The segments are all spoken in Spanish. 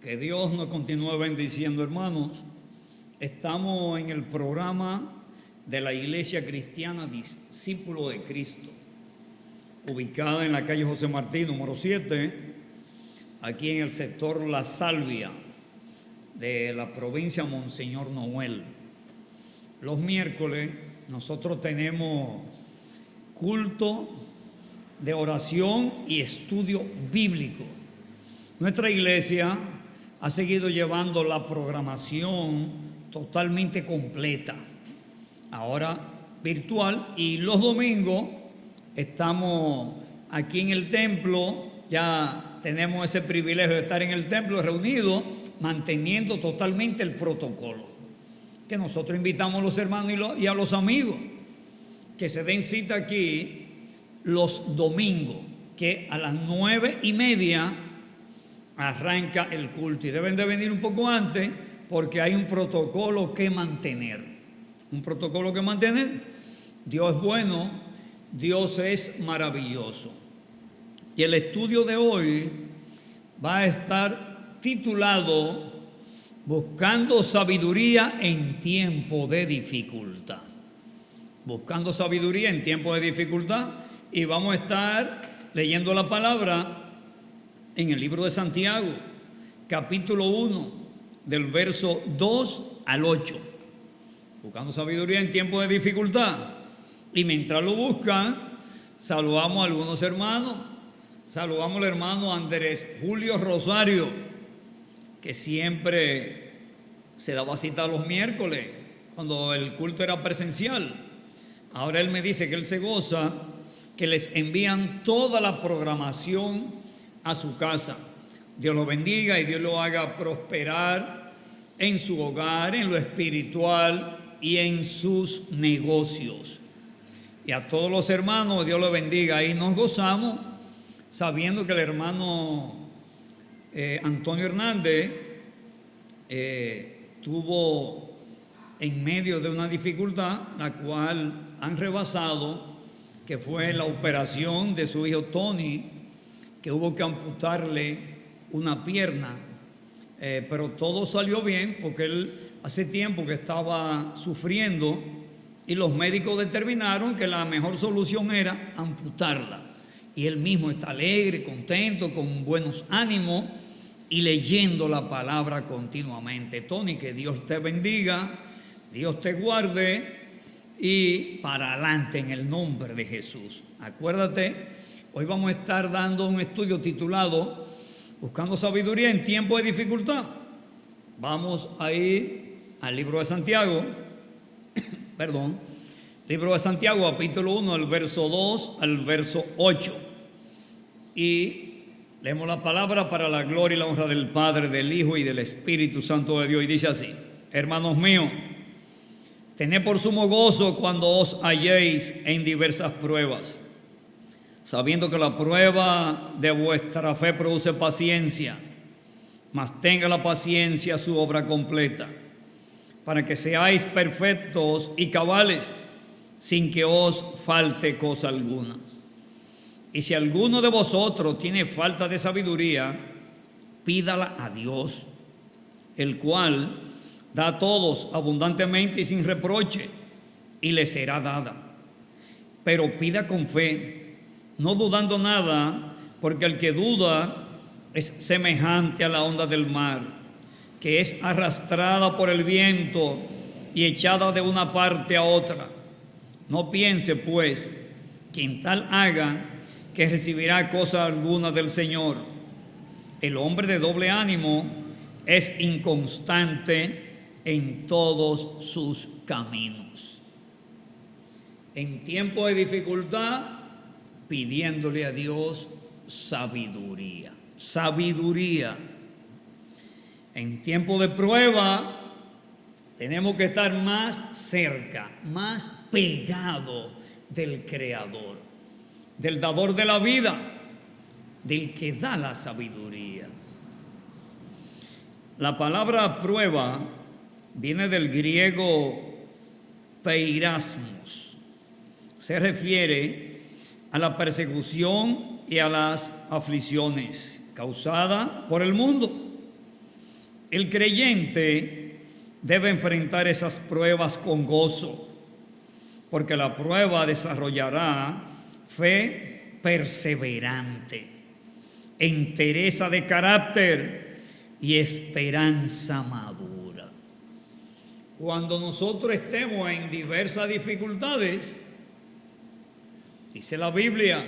Que Dios nos continúe bendiciendo, hermanos. Estamos en el programa de la Iglesia Cristiana Discípulo de Cristo, ubicada en la calle José Martí, número 7, aquí en el sector La Salvia de la provincia Monseñor Noel. Los miércoles nosotros tenemos culto de oración y estudio bíblico. Nuestra iglesia ha seguido llevando la programación totalmente completa, ahora virtual, y los domingos estamos aquí en el templo. Ya tenemos ese privilegio de estar en el templo reunidos, manteniendo totalmente el protocolo, que nosotros invitamos a los hermanos y a los amigos que se den cita aquí los domingos, que a las 9:30 arranca el culto, y deben de venir un poco antes porque hay un protocolo que mantener. Dios es bueno, Dios es maravilloso. Y el estudio de hoy va a estar titulado Buscando sabiduría en tiempo de dificultad. Buscando sabiduría en tiempo de dificultad. Y vamos a estar leyendo la palabra en el libro de Santiago, capítulo 1, del verso 2 al 8. Buscando sabiduría en tiempo de dificultad. Y mientras lo buscan, saludamos a algunos hermanos. Saludamos al hermano Andrés Julio Rosario, que siempre se daba cita los miércoles cuando el culto era presencial. Ahora él me dice que él se goza, que les envían toda la programación a su casa. Dios lo bendiga y Dios lo haga prosperar en su hogar, en lo espiritual y en sus negocios. Y a todos los hermanos, Dios lo bendiga. Y nos gozamos sabiendo que el hermano Antonio Hernández tuvo en medio de una dificultad, la cual han rebasado, que fue la operación de su hijo Tony, que hubo que amputarle una pierna, pero todo salió bien porque él hace tiempo que estaba sufriendo y los médicos determinaron que la mejor solución era amputarla. Y él mismo está alegre, contento, con buenos ánimos y leyendo la palabra continuamente. Tony, que Dios te bendiga, Dios te guarde y para adelante en el nombre de Jesús. Acuérdate, hoy vamos a estar dando un estudio titulado Buscando sabiduría en tiempo de dificultad. Vamos a ir al libro de Santiago, libro de Santiago, capítulo 1, al verso 2 al verso 8. Y leemos la palabra para la gloria y la honra del Padre, del Hijo y del Espíritu Santo de Dios. Y dice así: hermanos míos, tened por sumo gozo cuando os halléis en diversas pruebas, sabiendo que la prueba de vuestra fe produce paciencia, mas tenga la paciencia su obra completa, para que seáis perfectos y cabales, sin que os falte cosa alguna. Y si alguno de vosotros tiene falta de sabiduría, pídala a Dios, el cual da a todos abundantemente y sin reproche, y le será dada. Pero pida con fe, no dudando nada, porque el que duda es semejante a la onda del mar, que es arrastrada por el viento y echada de una parte a otra. No piense, pues, quien tal haga, que recibirá cosa alguna del Señor. El hombre de doble ánimo es inconstante en todos sus caminos. En tiempo de dificultad, pidiéndole a Dios sabiduría. Sabiduría. En tiempo de prueba, tenemos que estar más cerca, más pegado del Creador, del dador de la vida, del que da la sabiduría. La palabra prueba viene del griego peirasmos. Se refiere a la persecución y a las aflicciones causadas por el mundo. El creyente debe enfrentar esas pruebas con gozo, porque la prueba desarrollará fe perseverante, entereza de carácter y esperanza madura. Cuando nosotros estemos en diversas dificultades, dice la Biblia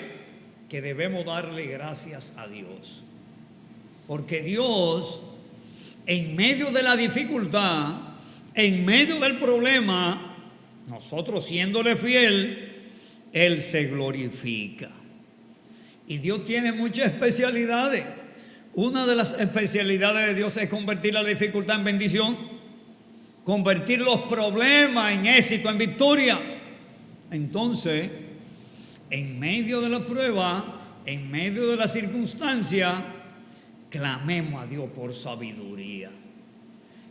que debemos darle gracias a Dios, porque Dios, en medio de la dificultad, en medio del problema, nosotros siéndole fiel, Él se glorifica. Y Dios tiene muchas especialidades. Una de las especialidades de Dios es convertir la dificultad en bendición, convertir los problemas en éxito, en victoria. Entonces, en medio de la prueba, en medio de la circunstancia, clamemos a Dios por sabiduría.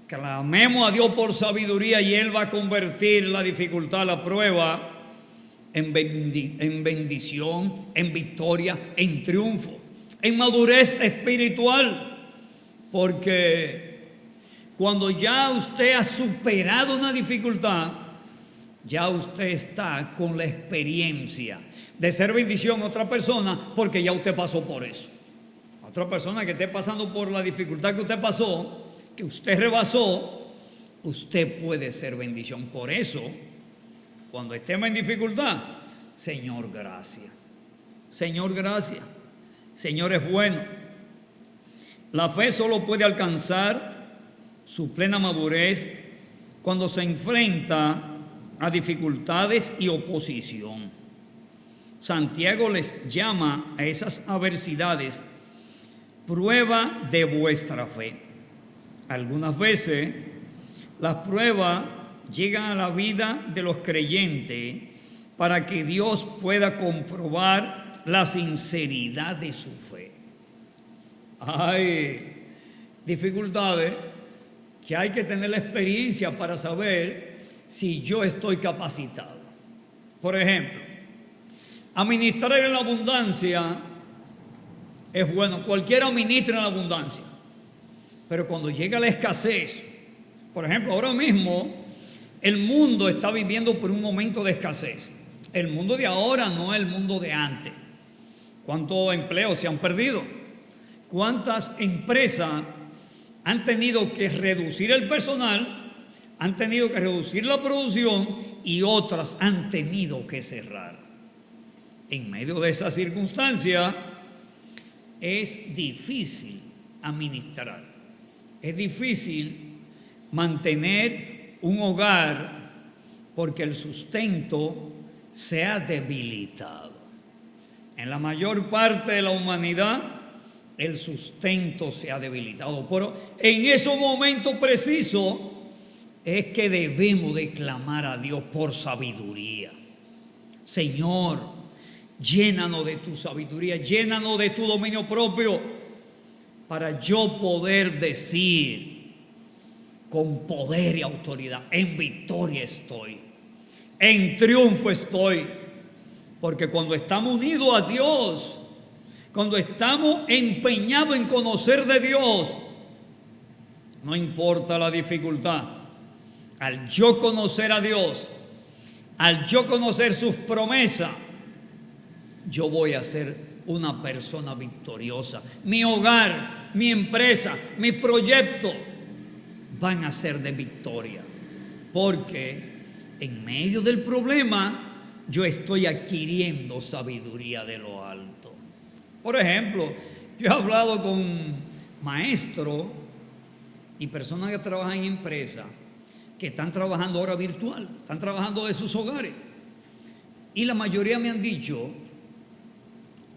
Clamemos a Dios por sabiduría y Él va a convertir la dificultad, la prueba, en bendición, en victoria, en triunfo, en madurez espiritual. Porque cuando ya usted ha superado una dificultad, ya usted está con la experiencia de ser bendición a otra persona, porque ya usted pasó por eso. A otra persona que esté pasando por la dificultad que usted pasó, que usted rebasó, usted puede ser bendición. Por eso, cuando estemos en dificultad, Señor, gracias. Señor, gracias. Señor es bueno. La fe solo puede alcanzar su plena madurez cuando se enfrenta a dificultades y oposición. Santiago les llama a esas adversidades prueba de vuestra fe. Algunas veces las pruebas llegan a la vida de los creyentes para que Dios pueda comprobar la sinceridad de su fe. Hay dificultades que hay que tener la experiencia para saber si yo estoy capacitado. Por ejemplo, administrar en la abundancia es bueno, cualquiera administra en la abundancia, pero cuando llega la escasez, por ejemplo, ahora mismo el mundo está viviendo por un momento de escasez. El mundo de ahora no es el mundo de antes. ¿Cuántos empleos se han perdido? ¿Cuántas empresas han tenido que reducir el personal, han tenido que reducir la producción y otras han tenido que cerrar? En medio de esa circunstancia es difícil administrar, es difícil mantener un hogar porque el sustento se ha debilitado. En la mayor parte de la humanidad el sustento se ha debilitado, pero en esos momentos precisos es que debemos de clamar a Dios por sabiduría. Señor, llénanos de tu sabiduría, llénanos de tu dominio propio, para yo poder decir con poder y autoridad, en victoria estoy, en triunfo estoy. Porque cuando estamos unidos a Dios, cuando estamos empeñados en conocer de Dios, no importa la dificultad, al yo conocer a Dios, al yo conocer sus promesas, yo voy a ser una persona victoriosa. Mi hogar, mi empresa, mi proyecto van a ser de victoria, porque en medio del problema yo estoy adquiriendo sabiduría de lo alto. Por ejemplo, yo he hablado con maestros y personas que trabajan en empresas que están trabajando ahora virtual, están trabajando de sus hogares, y la mayoría me han dicho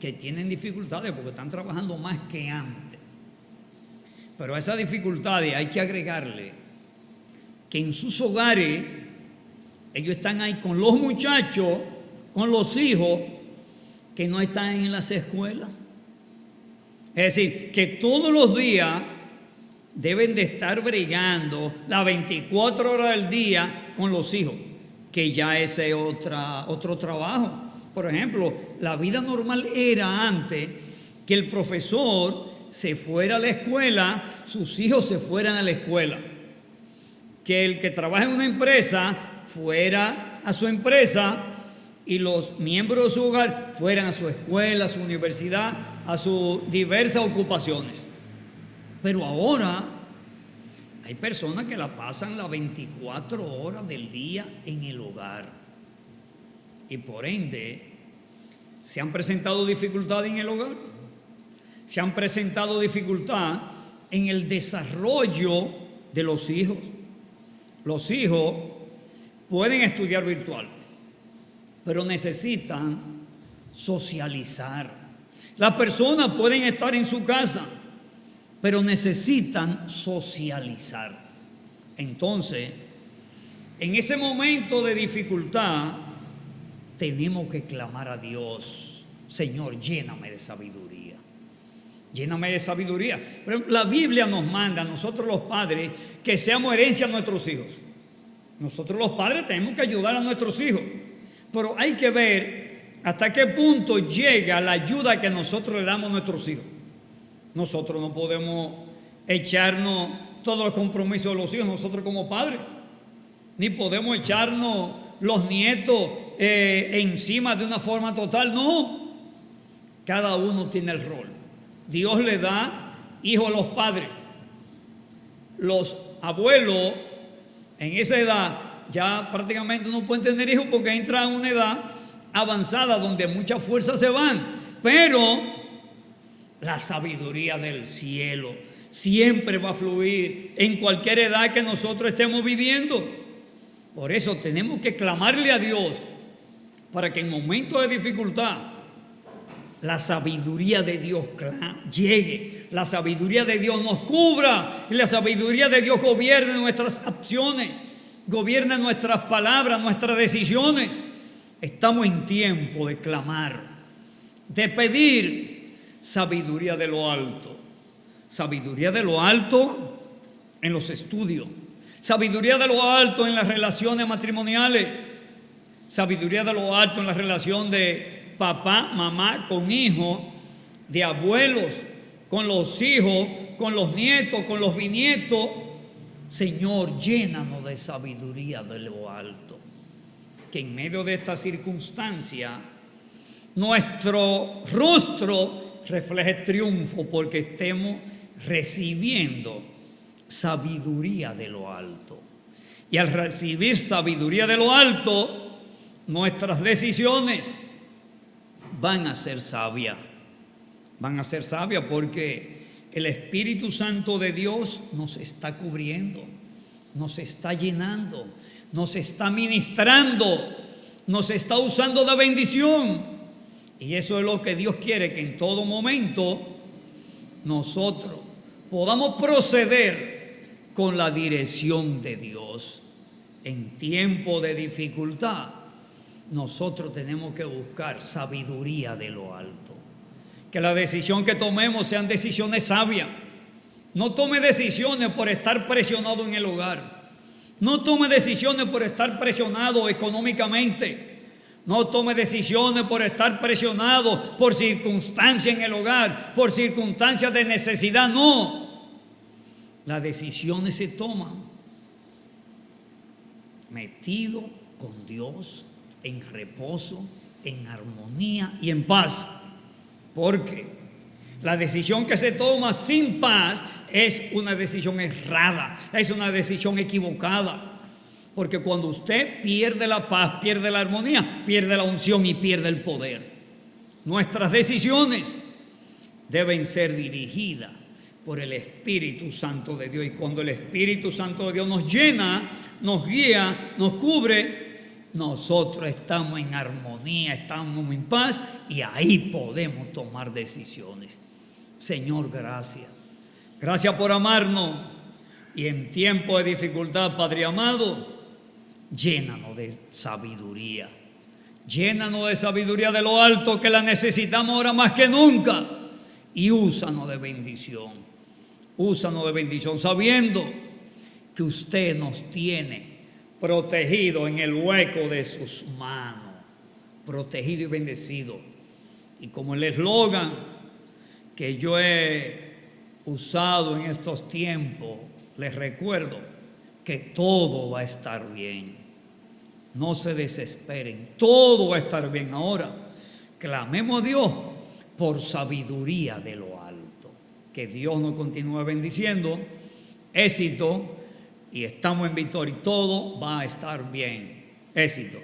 que tienen dificultades porque están trabajando más que antes. Pero a esas dificultades hay que agregarle que en sus hogares ellos están ahí con los muchachos, con los hijos que no están en las escuelas. Es decir, que todos los días deben de estar bregando las 24 horas del día con los hijos, que ya ese es otro trabajo. Por ejemplo, la vida normal era antes que el profesor se fuera a la escuela, sus hijos se fueran a la escuela. Que el que trabaja en una empresa fuera a su empresa y los miembros de su hogar fueran a su escuela, a su universidad, a sus diversas ocupaciones. Pero ahora hay personas que la pasan las 24 horas del día en el hogar. Y por ende, se han presentado dificultades en el hogar. Se han presentado dificultades en el desarrollo de los hijos. Los hijos pueden estudiar virtual, pero necesitan socializar. Las personas pueden estar en su casa, pero necesitan socializar. Entonces, en ese momento de dificultad, tenemos que clamar a Dios: Señor, lléname de sabiduría. Lléname de sabiduría. Pero la Biblia nos manda a nosotros los padres que seamos herencia a nuestros hijos. Nosotros los padres tenemos que ayudar a nuestros hijos. Pero hay que ver hasta qué punto llega la ayuda que nosotros le damos a nuestros hijos. Nosotros no podemos echarnos todos los compromisos de los hijos nosotros como padres. Ni podemos echarnos los nietos encima de una forma total. No. Cada uno tiene el rol. Dios le da hijos a los padres. Los abuelos en esa edad ya prácticamente no pueden tener hijos porque entran en una edad avanzada donde muchas fuerzas se van. Pero la sabiduría del cielo siempre va a fluir en cualquier edad que nosotros estemos viviendo. Por eso tenemos que clamarle a Dios para que en momentos de dificultad la sabiduría de Dios llegue, la sabiduría de Dios nos cubra y la sabiduría de Dios gobierne nuestras acciones, gobierne nuestras palabras, nuestras decisiones. Estamos en tiempo de clamar, de pedir sabiduría de lo alto, sabiduría de lo alto en los estudios, sabiduría de lo alto en las relaciones matrimoniales, sabiduría de lo alto en la relación de papá, mamá con hijos, de abuelos con los hijos, con los nietos, con los bisnietos. Señor, llénanos de sabiduría de lo alto. Que en medio de esta circunstancia nuestro rostro refleje triunfo porque estemos recibiendo sabiduría de lo alto. Y al recibir sabiduría de lo alto, nuestras decisiones van a ser sabias. Van a ser sabias porque el Espíritu Santo de Dios nos está cubriendo, nos está llenando, nos está ministrando, nos está usando de bendición. Y eso es lo que Dios quiere, que en todo momento nosotros podamos proceder con la dirección de Dios. En tiempo de dificultad, nosotros tenemos que buscar sabiduría de lo alto. Que la decisión que tomemos sean decisiones sabias. No tome decisiones por estar presionado en el hogar. No tome decisiones por estar presionado económicamente. No tome decisiones por estar presionado por circunstancias en el hogar, por circunstancias de necesidad. No. Las decisiones se toman metido con Dios, en reposo, en armonía y en paz. Porque la decisión que se toma sin paz es una decisión errada, es una decisión equivocada. Porque cuando usted pierde la paz, pierde la armonía, pierde la unción y pierde el poder. Nuestras decisiones deben ser dirigidas por el Espíritu Santo de Dios. Y cuando el Espíritu Santo de Dios nos llena, nos guía, nos cubre, nosotros estamos en armonía, estamos en paz y ahí podemos tomar decisiones. Señor, gracias. Gracias por amarnos. Y en tiempo de dificultad, Padre amado, llénanos de sabiduría. Llénanos de sabiduría de lo alto, que la necesitamos ahora más que nunca. Y úsanos de bendición. Úsanos de bendición, sabiendo que usted nos tiene protegido en el hueco de sus manos, protegido y bendecido. Y como el eslogan que yo he usado en estos tiempos, les recuerdo que todo va a estar bien. No se desesperen, todo va a estar bien. Ahora, clamemos a Dios por sabiduría de lo alto. Que Dios nos continúe bendiciendo, éxito, y estamos en victoria. Todo va a estar bien. Éxito.